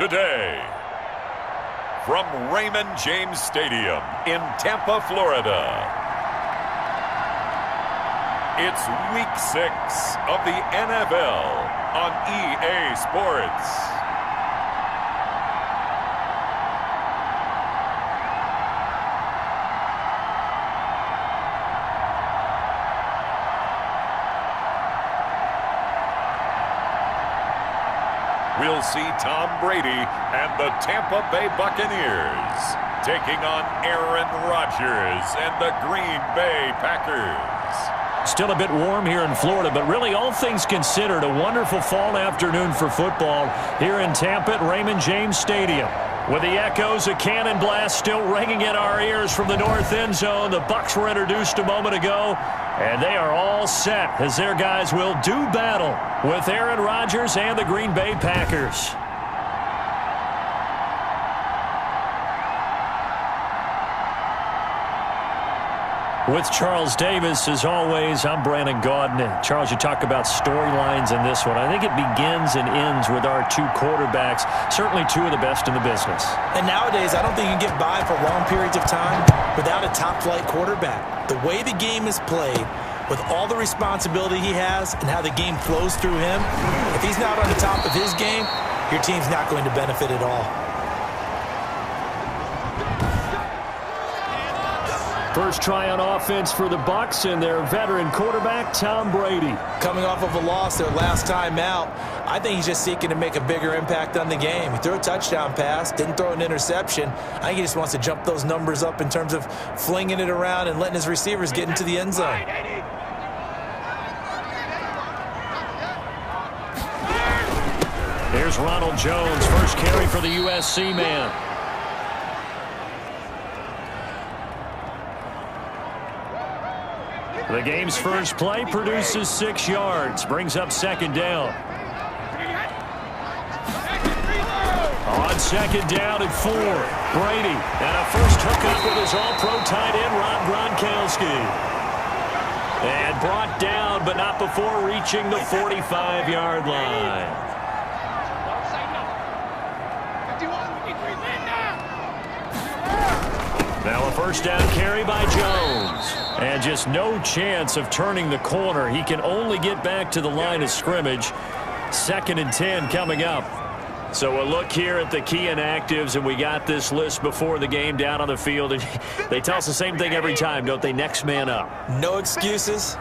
today. From Raymond James Stadium in Tampa, Florida, it's Week 6 of the NFL on EA Sports. We'll see Tom Brady and the Tampa Bay Buccaneers taking on Aaron Rodgers and the Green Bay Packers. Still a bit warm here in Florida, but really all things considered, a wonderful fall afternoon for football here in Tampa at Raymond James Stadium. With the echoes of cannon blast still ringing in our ears from the north end zone, the Bucs were introduced a moment ago, and they are all set as their guys will do battle with Aaron Rodgers and the Green Bay Packers. With Charles Davis, as always, I'm Brandon Gaudin. Charles, you talk about storylines in this one. I think it begins and ends with our two quarterbacks, certainly two of the best in the business. And nowadays, I don't think you can get by for long periods of time without a top-flight quarterback. The way the game is played, with all the responsibility he has and how the game flows through him, if he's not on the top of his game, your team's not going to benefit at all. First try on offense for the Bucs and their veteran quarterback, Tom Brady. Coming off of a loss their last time out, I think he's just seeking to make a bigger impact on the game. He threw a touchdown pass, didn't throw an interception. I think he just wants to jump those numbers up in terms of flinging it around and letting his receivers get into the end zone. Here's Ronald Jones, first carry for the USC man. The game's first play produces 6 yards, brings up second down. On second down at 4, Brady, and a first hookup with his all-pro tight end, Rob Gronkowski. And brought down, but not before reaching the 45-yard line. Now a first down carry by Jones. And just no chance of turning the corner. He can only get back to the line of scrimmage. 2nd and 10 coming up. So a look here at the key inactives, and we got this list before the game down on the field. And they tell us the same thing every time, don't they? Next man up. No excuses.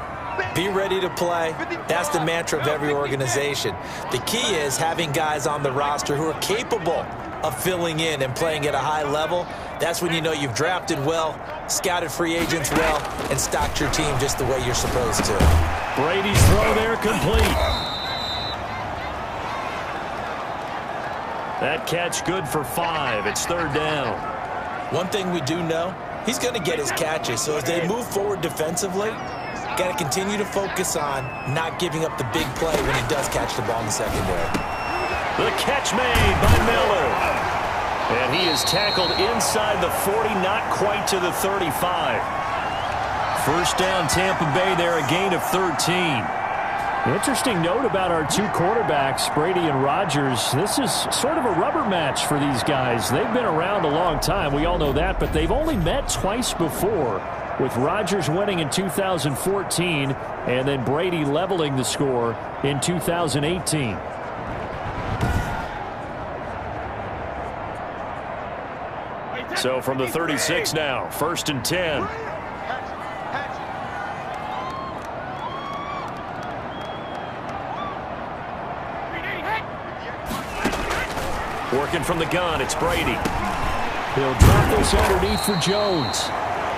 Be ready to play. That's the mantra of every organization. The key is having guys on the roster who are capable of filling in and playing at a high level. That's when you know you've drafted well, scouted free agents well, and stocked your team just the way you're supposed to. Brady's throw there complete. That catch good for 5. It's 3rd down. One thing we do know, he's going to get his catches. So as they move forward defensively, got to continue to focus on not giving up the big play when he does catch the ball in the secondary. The catch made by Miller. And he is tackled inside the 40, not quite to the 35. First down, Tampa Bay there, a gain of 13. Interesting note about our two quarterbacks, Brady and Rodgers. This is sort of a rubber match for these guys. They've been around a long time, we all know that, but they've only met twice before, with Rodgers winning in 2014 and then Brady leveling the score in 2018. So from the 36 now, 1st and 10. Working from the gun, it's Brady. He'll drop this underneath for Jones.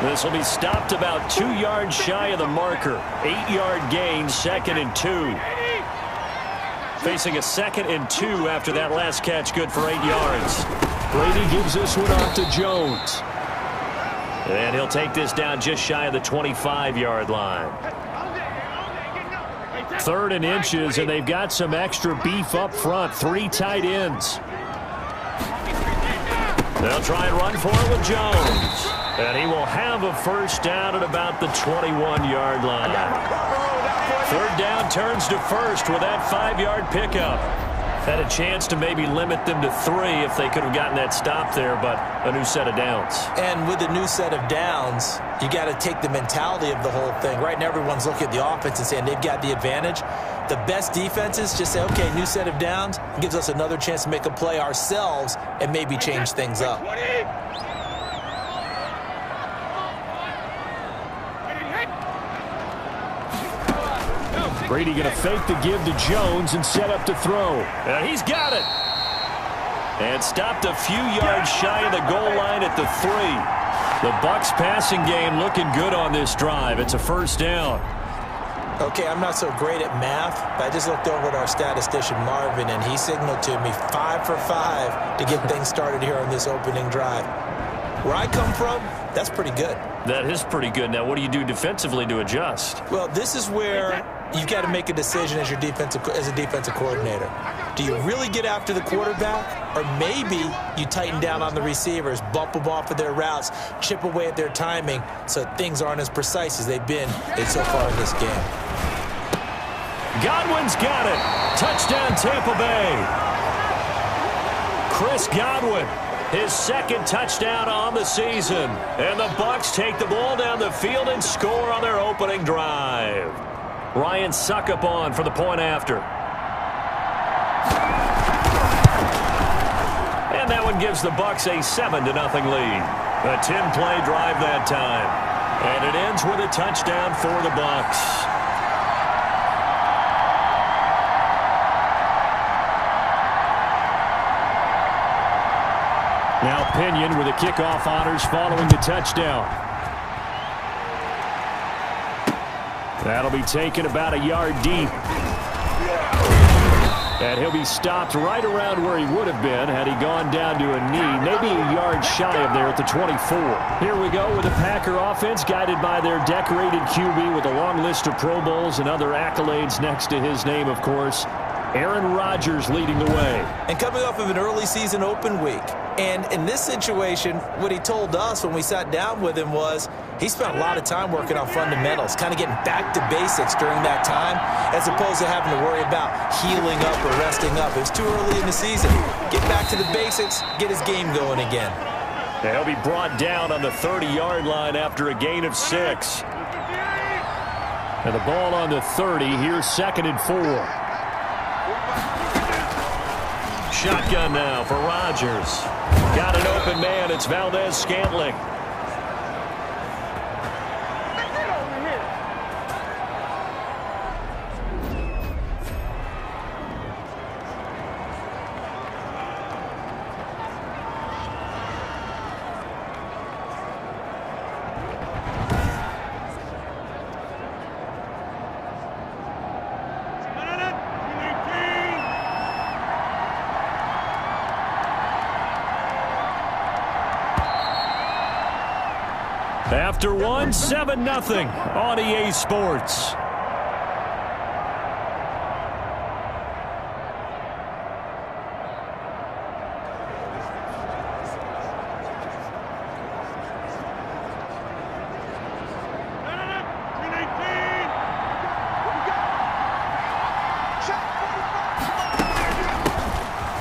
This will be stopped about 2 yards shy of the marker. 8-yard gain, 2nd and 2. Facing a 2nd and 2 after that last catch, good for 8 yards. Brady gives this one off to Jones. And he'll take this down just shy of the 25-yard line. 3rd and inches, and they've got some extra beef up front. 3 tight ends. They'll try and run for it with Jones. And he will have a first down at about the 21-yard line. 3rd down turns to 1st with that 5-yard pickup. Had a chance to maybe limit them to 3 if they could have gotten that stop there, but a new set of downs. And with a new set of downs, you got to take the mentality of the whole thing. Right now, everyone's looking at the offense and saying they've got the advantage. The best defenses just say, okay, new set of downs, gives us another chance to make a play ourselves and maybe change things up. Brady going to fake the give to Jones and set up to throw. And he's got it. And stopped a few yards shy of the goal line at the 3. The Bucs passing game looking good on this drive. It's a first down. Okay, I'm not so great at math, but I just looked over at our statistician, Marvin, and he signaled to me 5 for 5 to get things started here on this opening drive. Where I come from, that's pretty good. That is pretty good. Now, what do you do defensively to adjust? Well, this is where you've got to make a decision as a defensive coordinator. Do you really get after the quarterback, or maybe you tighten down on the receivers, bump them off of their routes, chip away at their timing so things aren't as precise as they've been so far in this game? Godwin's got it. Touchdown, Tampa Bay. Chris Godwin, his second touchdown on the season. And the Bucs take the ball down the field and score on their opening drive. Ryan Suckup on for the point after. And that one gives the Bucs a 7-0 lead. A 10-play drive that time. And it ends with a touchdown for the Bucs. Now Pinion with the kickoff honors following the touchdown. That'll be taken about a yard deep. And he'll be stopped right around where he would have been had he gone down to a knee, maybe a yard shy of there at the 24. Here we go with the Packer offense guided by their decorated QB with a long list of Pro Bowls and other accolades next to his name, of course. Aaron Rodgers leading the way. And coming off of an early season open week. And in this situation, what he told us when we sat down with him was he spent a lot of time working on fundamentals, kind of getting back to basics during that time, as opposed to having to worry about healing up or resting up. It was too early in the season. Get back to the basics, get his game going again. He'll be brought down on the 30-yard line after a gain of 6. And the ball on the 30, here's 2nd and 4. Shotgun now for Rodgers. Got an open man. It's Valdez-Scantling. After one, 7-0 on EA Sports.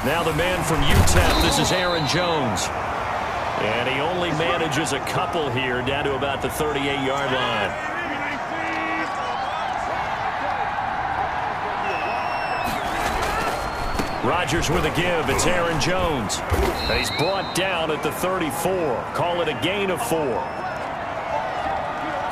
Now the man from UTEP, this is Aaron Jones. And he only manages a couple here down to about the 38-yard line. Rodgers with a give. It's Aaron Jones. And he's brought down at the 34. Call it a gain of 4.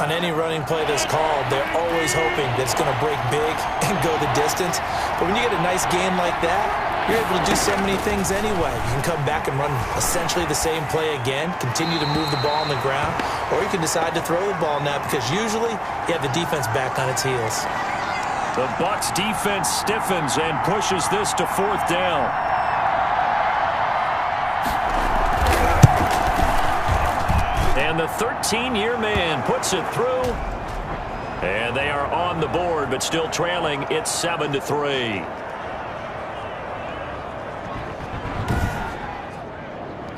On any running play that's called, they're always hoping that it's going to break big and go the distance. But when you get a nice gain like that, you're able to do so many things anyway. You can come back and run essentially the same play again, continue to move the ball on the ground, or you can decide to throw the ball now because usually you have the defense back on its heels. The Bucs defense stiffens and pushes this to 4th down. And the 13-year man puts it through. And they are on the board, but still trailing. It's 7-3.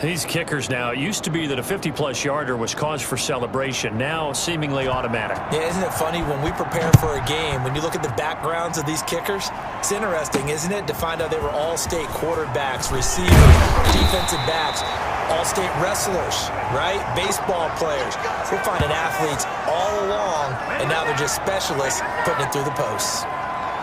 These kickers now, it used to be that a 50-plus yarder was cause for celebration. Now, seemingly automatic. Yeah, isn't it funny? When we prepare for a game, when you look at the backgrounds of these kickers, It's interesting, isn't it, to find out they were all-state quarterbacks, receivers, defensive backs, all-state wrestlers, right? Baseball players. We're finding athletes all along, and now they're just specialists putting it through the posts.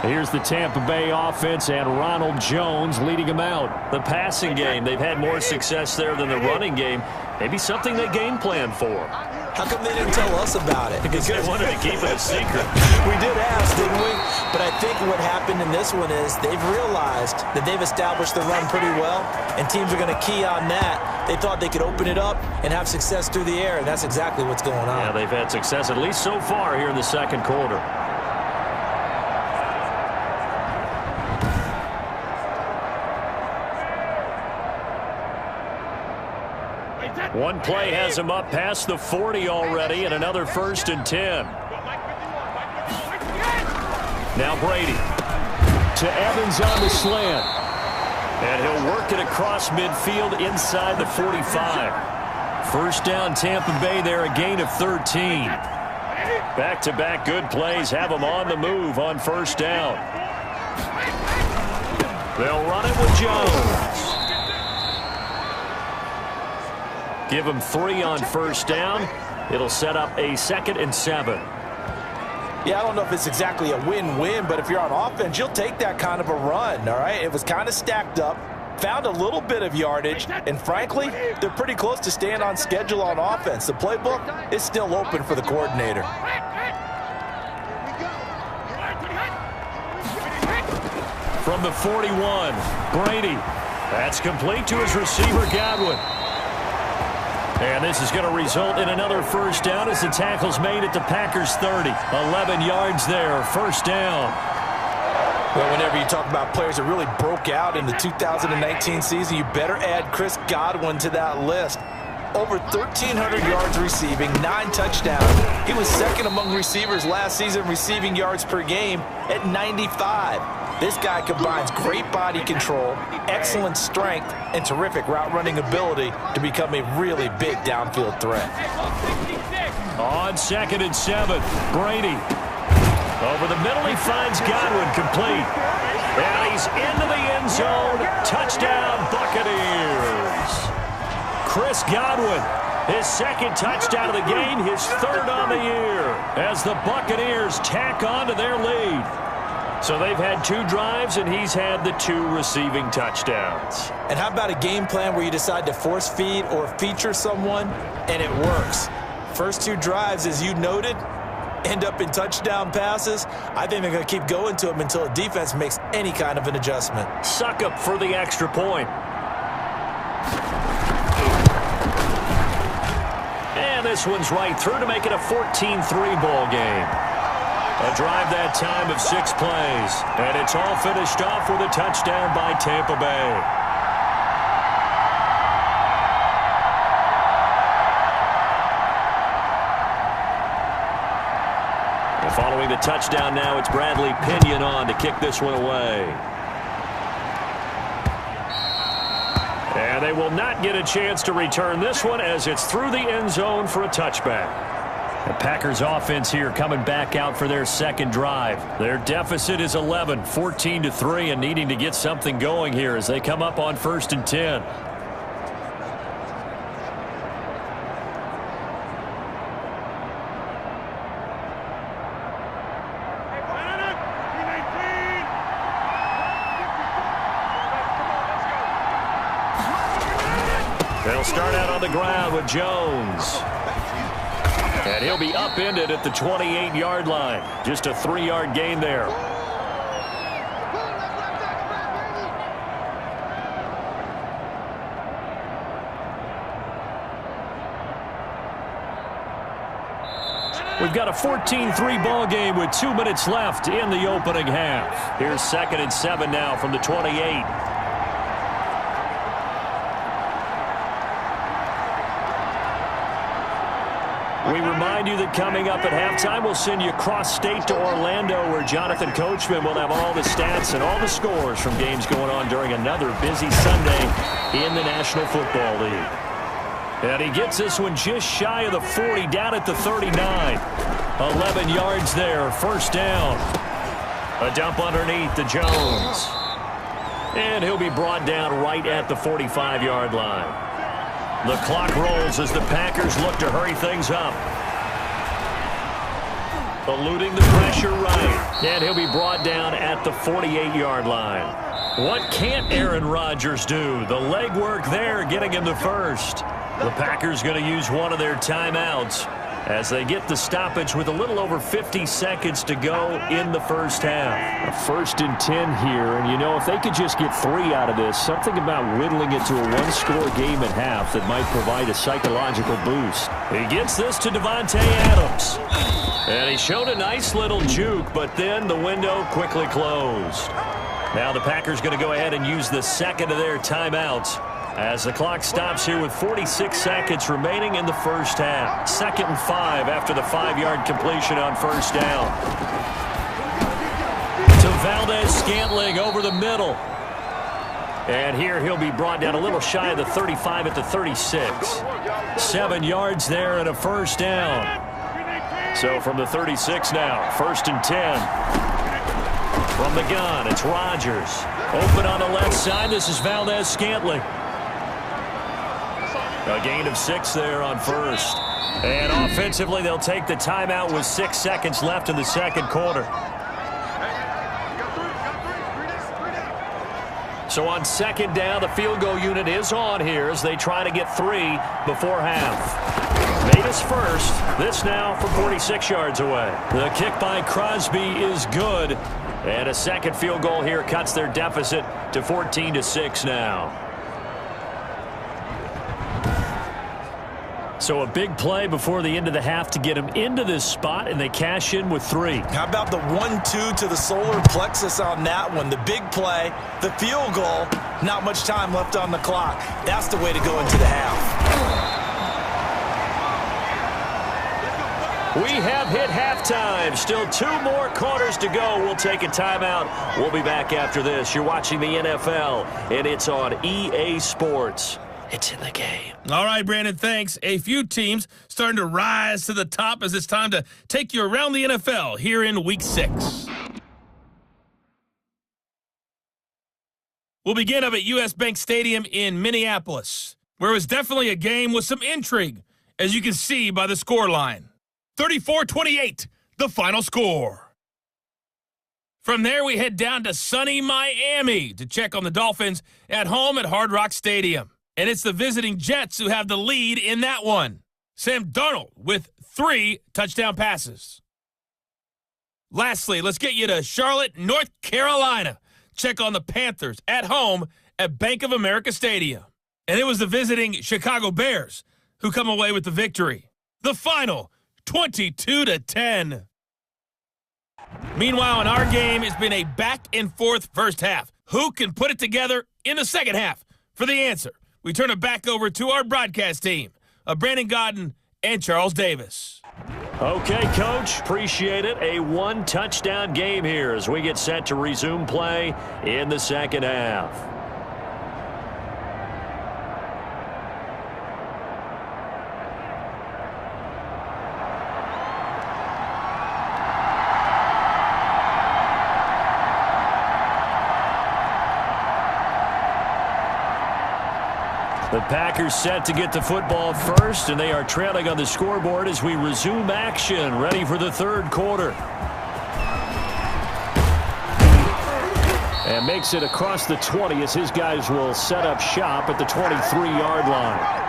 Here's the Tampa Bay offense and Ronald Jones leading them out. The passing game, they've had more success there than the running game. Maybe something they game plan for. How come they didn't tell us about it? Because they wanted to keep it a secret. We did ask, didn't we? But I think what happened in this one is they've realized that they've established the run pretty well, and teams are going to key on that. They thought they could open it up and have success through the air, and that's exactly what's going on. Yeah, they've had success at least so far here in the second quarter. One play has him up past the 40 already, and another 1st and 10. Now Brady to Evans on the slant. And he'll work it across midfield inside the 45. First down Tampa Bay there, a gain of 13. Back-to-back good plays have them on the move on first down. They'll run it with Jones. Give them 3 on first down. It'll set up a 2nd and 7. Yeah, I don't know if it's exactly a win-win, but if you're on offense, you'll take that kind of a run, all right? It was kind of stacked up, found a little bit of yardage, and frankly, they're pretty close to staying on schedule on offense. The playbook is still open for the coordinator. From the 41, Brady. That's complete to his receiver, Godwin. And this is going to result in another first down as the tackle's made at the Packers' 30. 11 yards there, first down. Well, whenever you talk about players that really broke out in the 2019 season, you better add Chris Godwin to that list. Over 1,300 yards receiving, 9 touchdowns. He was second among receivers last season receiving yards per game at 95. This guy combines great body control, excellent strength, and terrific route running ability to become a really big downfield threat. On 2nd and 7, Brady. Over the middle, he finds Godwin complete. And he's into the end zone. Touchdown, Buccaneers. Chris Godwin, his 2nd touchdown of the game, his 3rd on the year, as the Buccaneers tack on to their lead. So they've had 2 drives, and he's had the 2 receiving touchdowns. And how about a game plan where you decide to force feed or feature someone, and it works? First 2 drives, as you noted, end up in touchdown passes. I think they're going to keep going to them until the defense makes any kind of an adjustment. Suck up for the extra point. And this one's right through to make it a 14-3 ball game. A drive that time of 6 plays. And it's all finished off with a touchdown by Tampa Bay. And following the touchdown now, it's Bradley Pinion on to kick this one away. And they will not get a chance to return this one as it's through the end zone for a touchback. The Packers offense here coming back out for their 2nd drive. Their deficit is 11, 14-3, and needing to get something going here as they come up on 1st and 10. They'll start out on the ground with Jones. And he'll be upended at the 28-yard line. Just a 3-yard gain there. We've got a 14-3 ball game with 2 minutes left in the opening half. Here's 2nd and 7 now from the 28. We remind you that coming up at halftime, we'll send you cross-state to Orlando, where Jonathan Coachman will have all the stats and all the scores from games going on during another busy Sunday in the National Football League. And he gets this one just shy of the 40, down at the 39. 11 yards there, first down. A dump underneath to Jones. And he'll be brought down right at the 45-yard line. The clock rolls as the Packers look to hurry things up. Eluding the pressure right. And he'll be brought down at the 48-yard line. What can't Aaron Rodgers do? The legwork there getting him the first. The Packers going to use one of their timeouts as they get the stoppage with a little over 50 seconds to go in the first half. A 1st and 10 here, and you know, if they could just get 3 out of this, something about whittling it to a one-score game at half that might provide a psychological boost. He gets this to Davante Adams. And he showed a nice little juke, but then the window quickly closed. Now the Packers going to go ahead and use the second of their timeouts as the clock stops here with 46 seconds remaining in the first half. 2nd and 5 after the 5-yard completion on first down. To Valdez-Scantling over the middle. And here he'll be brought down a little shy of the 35 at the 36. 7 yards there and a first down. So from the 36 now, 1st and 10. From the gun, it's Rodgers. Open on the left side, this is Valdez-Scantling. A gain of 6 there on first. And offensively, they'll take the timeout with 6 seconds left in the second quarter. So on 2nd down, the field goal unit is on here as they try to get 3 before half. Made us first. This now from 46 yards away. The kick by Crosby is good. And a second field goal here cuts their deficit to 14-6 now. So a big play before the end of the half to get him into this spot, and they cash in with 3. How about the 1-2 to the solar plexus on that one? The big play, the field goal, not much time left on the clock. That's the way to go into the half. We have hit halftime. Still 2 more quarters to go. We'll take a timeout. We'll be back after this. You're watching the NFL, and it's on EA Sports. It's in the game. All right, Brandon, thanks. A few teams starting to rise to the top as it's time to take you around the NFL here in Week 6. We'll begin up at U.S. Bank Stadium in Minneapolis, where it was definitely a game with some intrigue, as you can see by the score line. 34-28, the final score. From there, we head down to sunny Miami to check on the Dolphins at home at Hard Rock Stadium. And it's the visiting Jets who have the lead in that one. Sam Darnold with 3 touchdown passes. Lastly, let's get you to Charlotte, North Carolina. Check on the Panthers at home at Bank of America Stadium. And it was the visiting Chicago Bears who come away with the victory. The final, 22-10. Meanwhile, in our game, it's been a back-and-forth first half. Who can put it together in the second half? For the answer, we turn it back over to our broadcast team of Brandon Godden and Charles Davis. Okay, Coach, appreciate it. A 1-touchdown game here as we get set to resume play in the second half. The Packers set to get the football first, and they are trailing on the scoreboard as we resume action, ready for the third quarter. And makes it across the 20 as his guys will set up shop at the 23-yard line.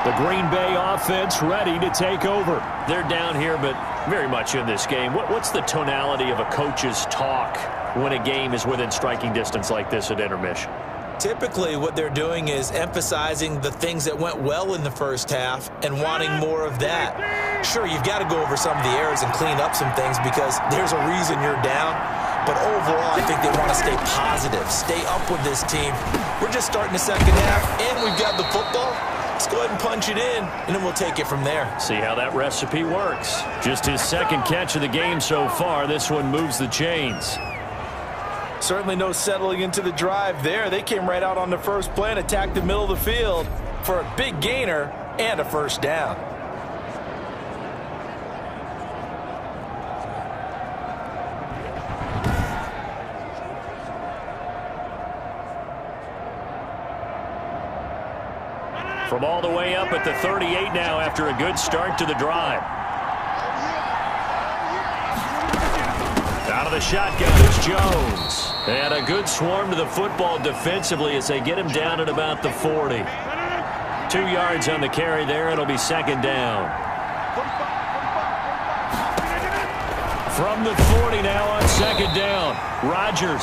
The Green Bay offense ready to take over. They're down here, but very much in this game. What's the tonality of a coach's talk when a game is within striking distance like this at intermission? Typically, what they're doing is emphasizing the things that went well in the first half and wanting more of that. Sure, you've got to go over some of the errors and clean up some things because there's a reason you're down. But overall, I think they want to stay positive, stay up with this team. We're just starting the second half, and we've got the football. Let's go ahead and punch it in, and then we'll take it from there. See how that recipe works. Just his second catch of the game so far. This one moves the chains. Certainly no settling into the drive there. They came right out on the first play and attacked the middle of the field for a big gainer and a first down. From all the way up at the 38 now after a good start to the drive. Out of the shotgun, it's Jones. And a good swarm to the football defensively as they get him down at about the 40. 2 yards on the carry there. It'll be second down. From the 40 now on second down. Rodgers.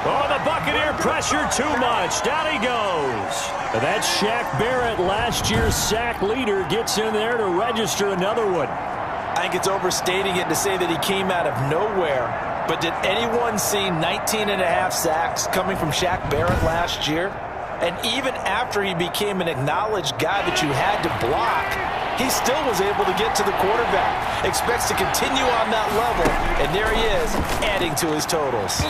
Oh, the Buccaneer pressure too much. Down he goes. That's Shaq Barrett, last year's sack leader, gets in there to register another one. I think it's overstating it to say that he came out of nowhere. But did anyone see 19 and a half sacks coming from Shaq Barrett last year? And even after he became an acknowledged guy that you had to block, he still was able to get to the quarterback. Expects to continue on that level, and there he is, adding to his totals.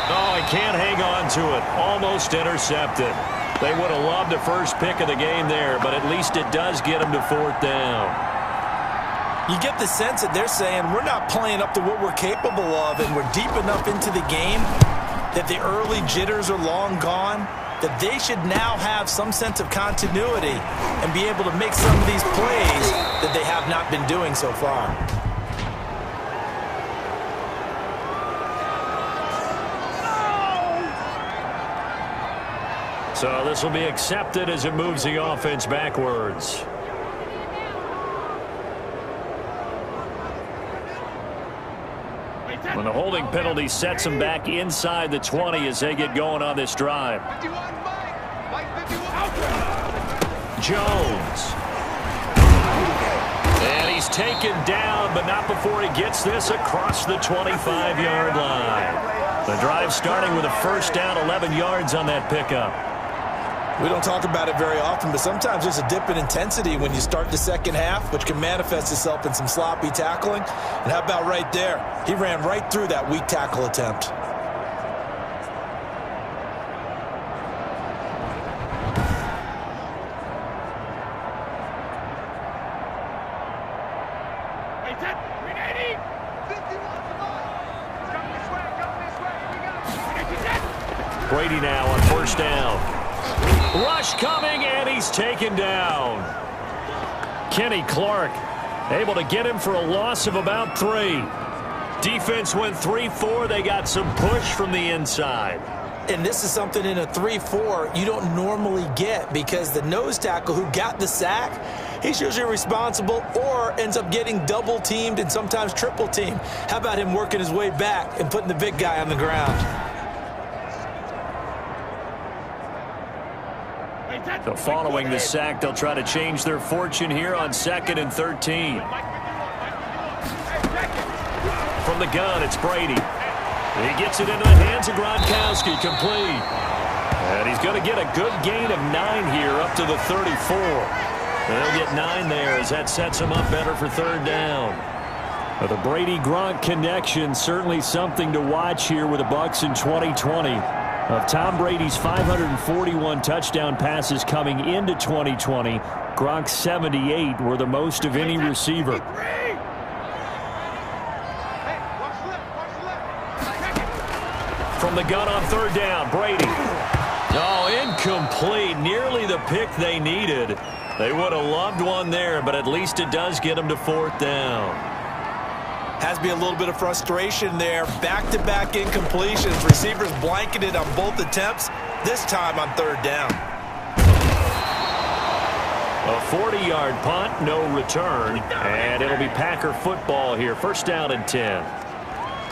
Oh, he can't hang on to it. Almost intercepted. They would have loved the first pick of the game there, but at least it does get him to fourth down. You get the sense that they're saying we're not playing up to what we're capable of, and we're deep enough into the game that the early jitters are long gone, that they should now have some sense of continuity and be able to make some of these plays that they have not been doing so far. So this will be accepted as it moves the offense backwards. When the holding penalty sets them back inside the 20 as they get going on this drive. Jones. And he's taken down, but not before he gets this across the 25-yard line. The drive starting with a first down, 11 yards on that pickup. We don't talk about it very often, but sometimes there's a dip in intensity when you start the second half, which can manifest itself in some sloppy tackling. And how about right there? He ran right through that weak tackle attempt. Brady now on first down. Rush coming, and he's taken down. Kenny Clark able to get him for a loss of about 3. Defense went 3-4. They got some push from the inside. And this is something in a 3-4 you don't normally get, because the nose tackle who got the sack, he's usually responsible or ends up getting double teamed and sometimes triple teamed. How about him working his way back and putting the big guy on the ground? So following the sack, they'll try to change their fortune here on 2nd and 13. From the gun, it's Brady. He gets it into the hands of Gronkowski, complete. And he's going to get a good gain of 9 here up to the 34. They'll get 9 there as that sets him up better for third down. The Brady-Gronk connection, certainly something to watch here with the Bucs in 2020. Of Tom Brady's 541 touchdown passes coming into 2020, Gronk's 78 were the most of any receiver. From the gun on third down, Brady. Oh, incomplete. Nearly the pick they needed. They would have loved one there, but at least it does get them to fourth down. Has to be a little bit of frustration there. Back-to-back incompletions. Receivers blanketed on both attempts, this time on third down. A 40-yard punt, no return, and it'll be Packer football here. First down and 10.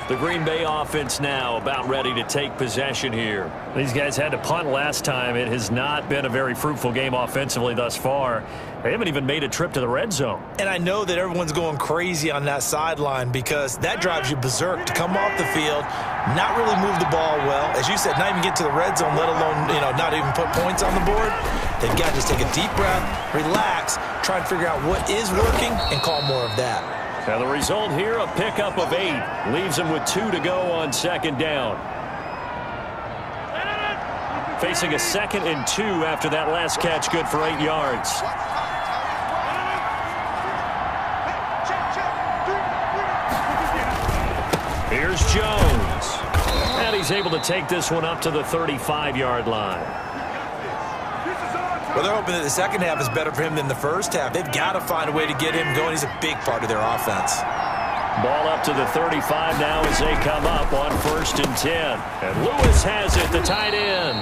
The Green Bay offense now about ready to take possession here. These guys had to punt last time. It has not been a very fruitful game offensively thus far. They haven't even made a trip to the red zone. And I know that everyone's going crazy on that sideline because that drives you berserk to come off the field, not really move the ball well. As you said, not even get to the red zone, let alone, not even put points on the board. They've got to just take a deep breath, relax, try and figure out what is working and call more of that. Now the result here, a pickup of 8. Leaves them with 2 to go on second down. Facing a 2nd and 2 after that last catch, good for 8 yards. Here's Jones. And he's able to take this one up to the 35-yard line. Well, they're hoping that the second half is better for him than the first half. They've got to find a way to get him going. He's a big part of their offense. Ball up to the 35 now as they come up on 1st and 10. And Lewis has it, the tight end.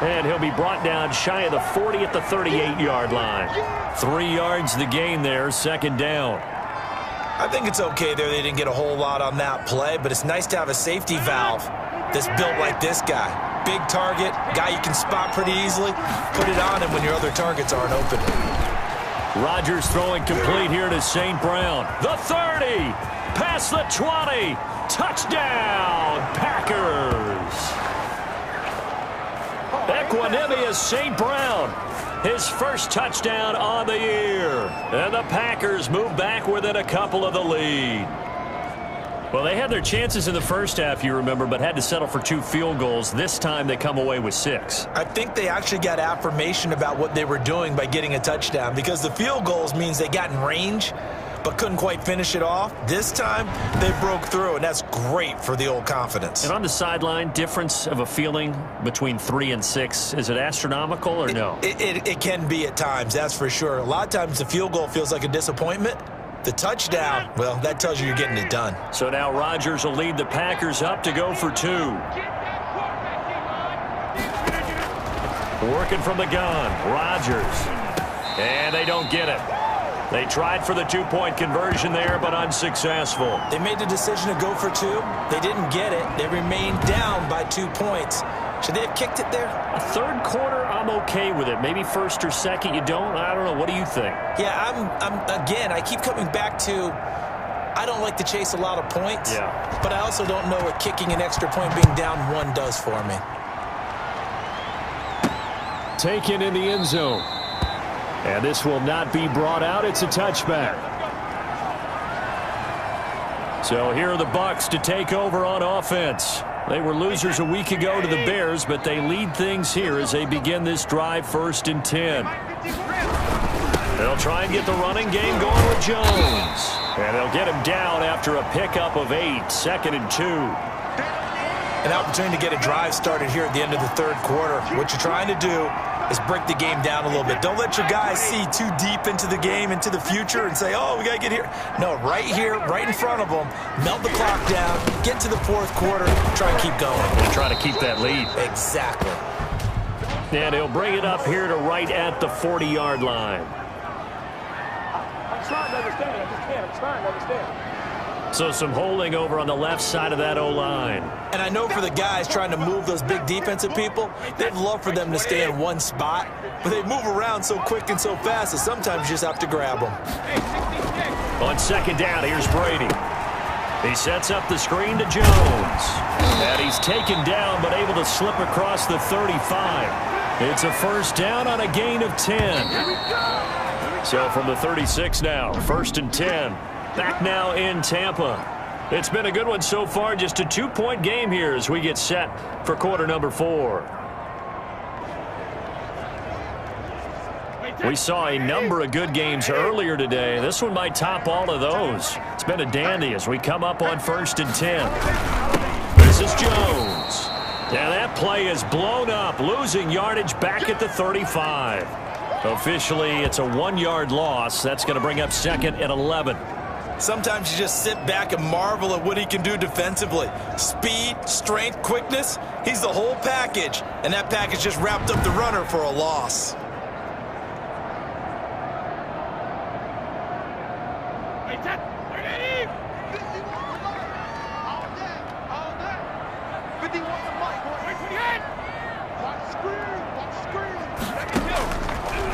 And he'll be brought down shy of the 40 at the 38-yard line. 3 yards the gain there, 2nd down. I think it's okay there. They didn't get a whole lot on that play, but it's nice to have a safety valve that's built like this guy. Big target, guy you can spot pretty easily. Put it on him when your other targets aren't open. Rodgers throwing complete here to St. Brown. The 30, past the 20, touchdown, Packers. Equanimeous St. Brown, his first touchdown on the year. And the Packers move back within a couple of the lead. Well, they had their chances in the first half, you remember, but had to settle for 2 field goals. This time they come away with 6. I think they actually got affirmation about what they were doing by getting a touchdown, because the field goals means they got in range but couldn't quite finish it off. This time they broke through, and that's great for the old confidence. And on the sideline, difference of a feeling between 3 and 6, is it astronomical or no? It can be at times, that's for sure. A lot of times the field goal feels like a disappointment. The touchdown, well, that tells you you're getting it done. So now Rodgers will lead the Packers up to go for 2. Working from the gun, Rodgers. And they don't get it. They tried for the 2-point conversion there, but unsuccessful. They made the decision to go for 2. They didn't get it. They remained down by 2 points. Should they have kicked it there? Third quarter, I'm okay with it. Maybe first or second, you don't? I don't know. What do you think? Yeah, again, I keep coming back to I don't like to chase a lot of points. Yeah. But I also don't know what kicking an extra point being down 1 does for me. Taken in the end zone. And this will not be brought out. It's a touchback. So here are the Bucs to take over on offense. They were losers a week ago to the Bears, but they lead things here as they begin this drive 1st and 10. They'll try and get the running game going with Jones. And they'll get him down after a pickup of 8, 2nd and 2. An opportunity to get a drive started here at the end of the 3rd quarter. What you're trying to do is break the game down a little bit. Don't let your guys see too deep into the game, into the future, and say, oh, we got to get here. No, right here, right in front of them, melt the clock down, get to the 4th quarter, try and keep going. And try to keep that lead. Exactly. And he'll bring it up here to right at the 40-yard line. I'm trying to understand. I just can't. I'm trying to understand. So some holding over on the left side of that O-line. And I know for the guys trying to move those big defensive people, they'd love for them to stay in one spot, but they move around so quick and so fast that sometimes you just have to grab them. On 2nd down, here's Brady. He sets up the screen to Jones. And he's taken down but able to slip across the 35. It's a 1st down on a gain of 10. So from the 36 now, 1st and 10. Back now in Tampa. It's been a good one so far. Just a 2-point game here as we get set for quarter number 4. We saw a number of good games earlier today. This one might top all of those. It's been a dandy as we come up on 1st and 10. This is Jones. And that play is blown up, losing yardage back at the 35. Officially, it's a 1-yard loss. That's going to bring up 2nd and 11. Sometimes you just sit back and marvel at what he can do defensively. Speed, strength, quickness, he's the whole package. And that package just wrapped up the runner for a loss.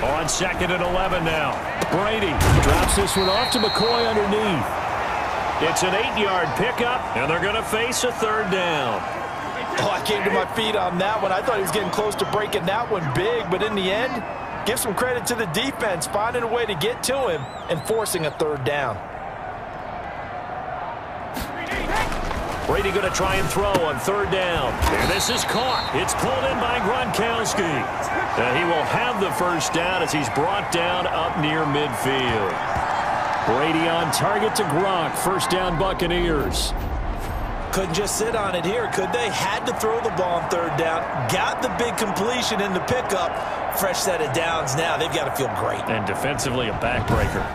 On 2nd and 11 now. Brady drops this one off to McCoy underneath. It's an 8-yard pickup, and they're going to face a 3rd down. Oh, I came to my feet on that one. I thought he was getting close to breaking that one big, but in the end, give some credit to the defense, finding a way to get to him and forcing a 3rd down. Brady going to try and throw on 3rd down. And this is caught. It's pulled in by Gronkowski. And he will have the 1st down as he's brought down up near midfield. Brady on target to Gronk. 1st down Buccaneers. Couldn't just sit on it here, could they? Had to throw the ball on third down. Got the big completion in the pickup. Fresh set of downs now. They've got to feel great. And defensively, a backbreaker.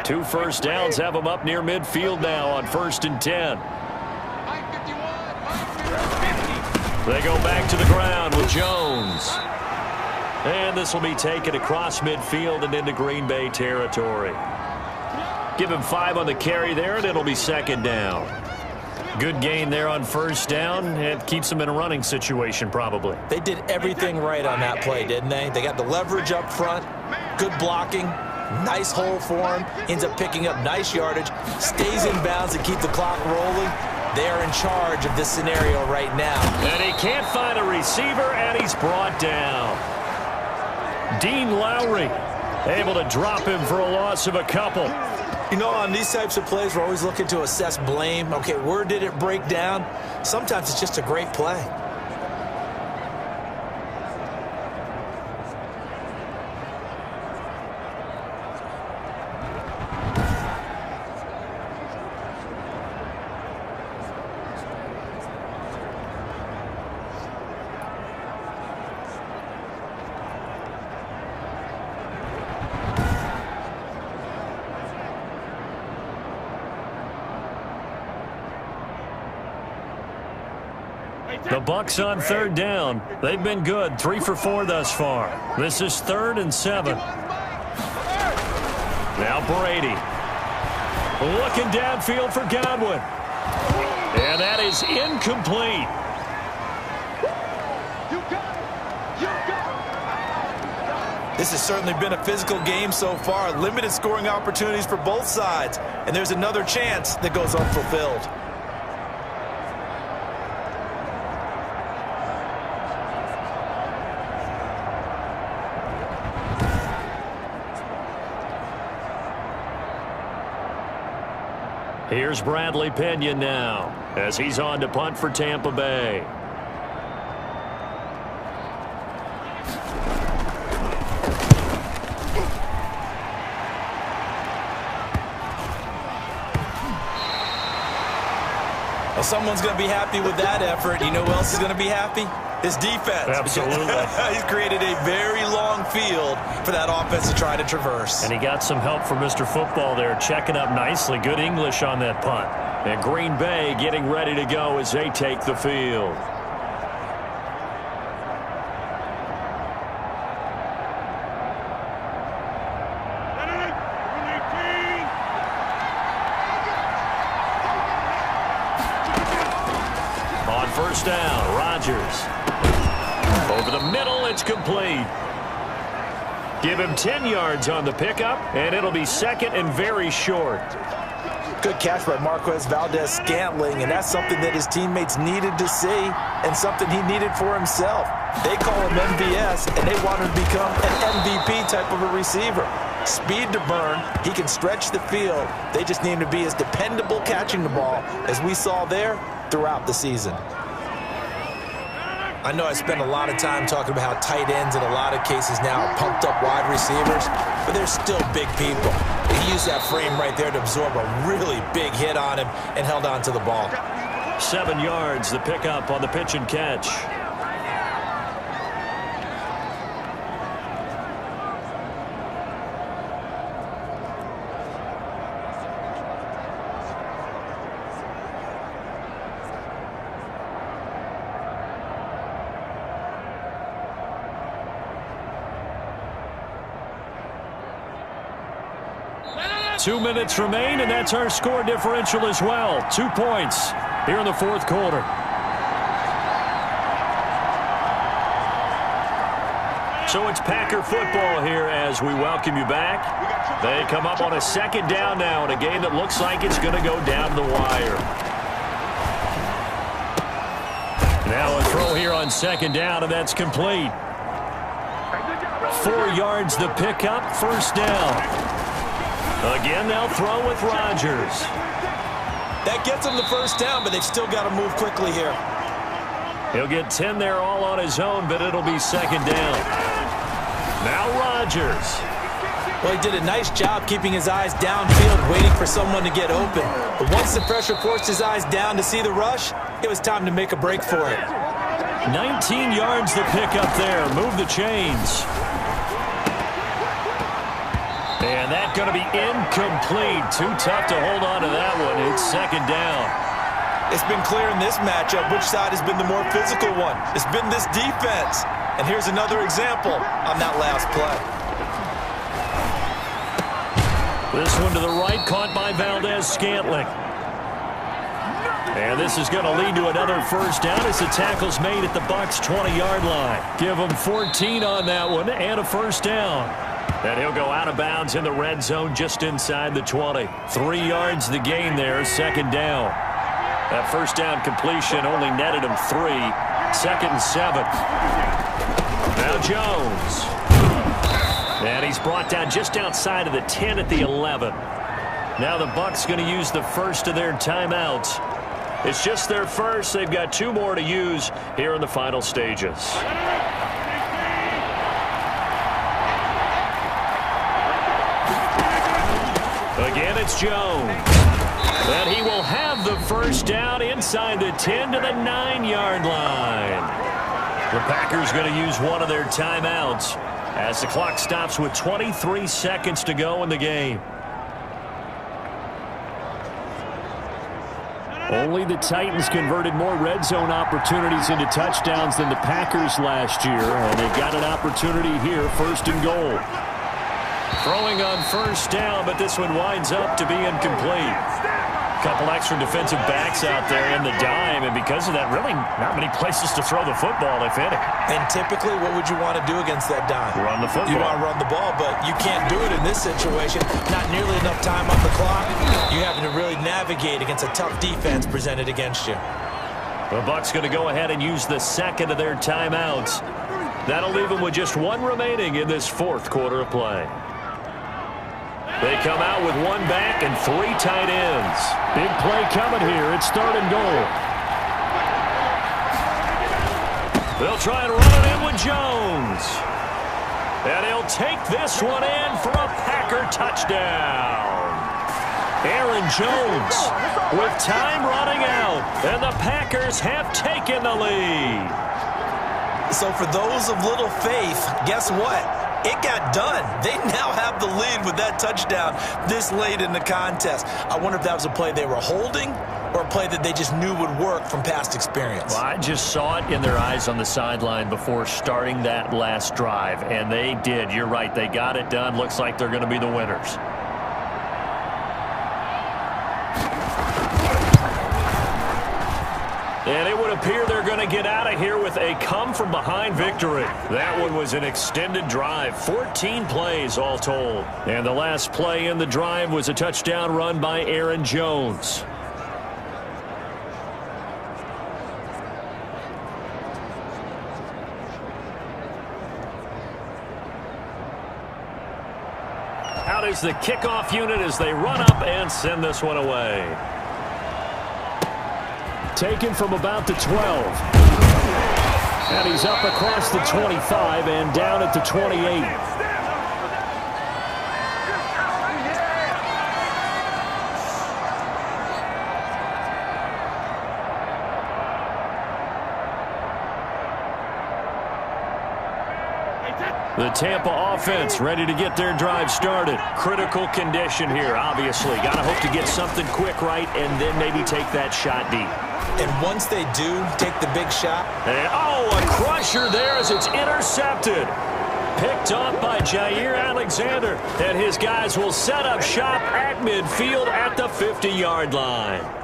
Two first downs have them up near midfield now on 1st and 10. They go back to the ground with Jones. And this will be taken across midfield and into Green Bay territory. Give him 5 on the carry there, and it'll be 2nd down. Good gain there on 1st down. It keeps them in a running situation, probably. They did everything right on that play, didn't they? They got the leverage up front, good blocking, nice hole for him, ends up picking up nice yardage, stays in bounds to keep the clock rolling. They're in charge of this scenario right now. And he can't find a receiver, and he's brought down. Dean Lowry able to drop him for a loss of a couple. You know, on these types of plays, we're always looking to assess blame. Okay, where did it break down? Sometimes it's just a great play. The Bucs on 3rd down. They've been good, 3 for 4 thus far. This is 3rd and 7. Now Brady. Looking downfield for Godwin. And that is incomplete. This has certainly been a physical game so far. Limited scoring opportunities for both sides. And there's another chance that goes unfulfilled. Here's Bradley Pinion now as he's on to punt for Tampa Bay. Well, someone's going to be happy with that effort. You know who else is going to be happy? His defense. Absolutely. He's created a very long field for that offense to try to traverse. And he got some help from Mr. Football there, checking up nicely. Good English on that punt. And Green Bay getting ready to go as they take the field. On 1st down, Rodgers. Over the middle, it's complete. Give him 10 yards on the pickup, and it'll be 2nd and very short. Good catch by Marquez Valdez-Scantling, and that's something that his teammates needed to see and something he needed for himself. They call him MVS, and they want him to become an MVP type of a receiver. Speed to burn. He can stretch the field. They just need him to be as dependable catching the ball as we saw there throughout the season. I know I spent a lot of time talking about how tight ends in a lot of cases now are pumped up wide receivers, but they're still big people. He used that frame right there to absorb a really big hit on him and held on to the ball. 7 yards, the pickup on the pitch and catch. Two minutes remain, and that's our score differential as well. 2 points here in the 4th quarter. So it's Packer football here as we welcome you back. They come up on a 2nd down now in a game that looks like it's going to go down the wire. Now a throw here on 2nd down, and that's complete. 4 yards the pickup, 1st down. Again, they'll throw with Rodgers. That gets them the 1st down, but they've still got to move quickly here. He'll get 10 there all on his own, but it'll be 2nd down. Now Rodgers. Well, he did a nice job keeping his eyes downfield, waiting for someone to get open. But once the pressure forced his eyes down to see the rush, it was time to make a break for it. 19 yards to pick up there. Move the chains. And that's going to be incomplete. Too tough to hold on to that one. It's second down. It's been clear in this matchup which side has been the more physical one. It's been this defense. And here's another example on that last play. This one to the right, caught by Valdez-Scantling. And this is going to lead to another first down as the tackle's made at the Bucs' 20-yard line. Give them 14 on that one and a first down. And he'll go out of bounds in the red zone just inside the 20. 3 yards the gain there, second down. That first down completion only netted him 3. Second and 7. Now Jones. And he's brought down just outside of the 10 at the 11. Now the Bucs going to use the first of their timeouts. It's just their first. They've got 2 more to use here in the final stages. Again, it's Jones. And he will have the first down inside the 10 to the 9-yard line. The Packers going to use one of their timeouts as the clock stops with 23 seconds to go in the game. Only the Titans converted more red zone opportunities into touchdowns than the Packers last year, and they've got an opportunity here, first and goal. Throwing on first down, but this one winds up to be incomplete. A couple extra defensive backs out there in the dime, and because of that, really not many places to throw the football, if any. And typically, what would you want to do against that dime? Run the football. You want to run the ball, but you can't do it in this situation. Not nearly enough time on the clock. You're having to really navigate against a tough defense presented against you. The Bucs going to go ahead and use the second of their timeouts. That'll leave them with just 1 remaining in this fourth quarter of play. They come out with 1 back and 3 tight ends. Big play coming here. It's third and goal. They'll try and run it in with Jones. And he'll take this one in for a Packer touchdown. Aaron Jones with time running out. And the Packers have taken the lead. So for those of little faith, guess what? It got done. They now have the lead with that touchdown this late in the contest. I wonder if that was a play they were holding or a play that they just knew would work from past experience. Well, I just saw it in their eyes on the sideline before starting that last drive, and they did. You're right. They got it done. Looks like they're going to be the winners. And it would appear they're going to get out of here with a come-from-behind victory. That one was an extended drive, 14 plays all told. And the last play in the drive was a touchdown run by Aaron Jones. Out is the kickoff unit as they run up and send this one away. Taken from about the 12. And he's up across the 25 and down at the 28. The Tampa offense ready to get their drive started. Critical condition here, obviously. Got to hope to get something quick right and then maybe take that shot deep. And once they do take the big shot. And, a crusher there as it's intercepted. Picked off by Jair Alexander. And his guys will set up shop at midfield at the 50-yard line.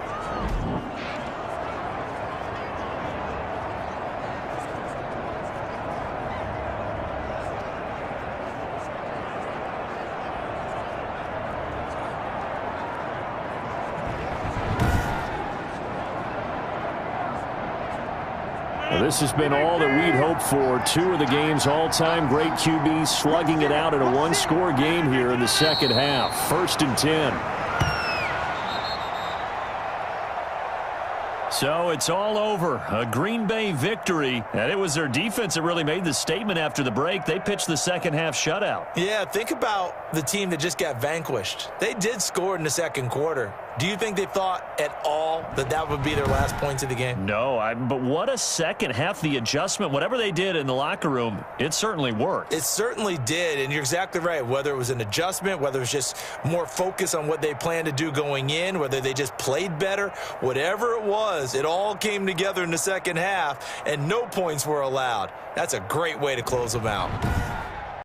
This has been all that we'd hoped for. 2 of the game's all-time great QBs slugging it out in a one-score game here in the second half. First and 10. So it's all over. A Green Bay victory, and it was their defense that really made the statement after the break. They pitched the second-half shutout. Yeah, think about the team that just got vanquished. They did score in the second quarter. Do you think they thought at all that that would be their last points of the game? No, but what a second half. The adjustment, whatever they did in the locker room, it certainly worked. It certainly did, and you're exactly right. Whether it was an adjustment, whether it was just more focus on what they planned to do going in, whether they just played better, whatever it was, it all came together in the second half, and no points were allowed. That's a great way to close them out.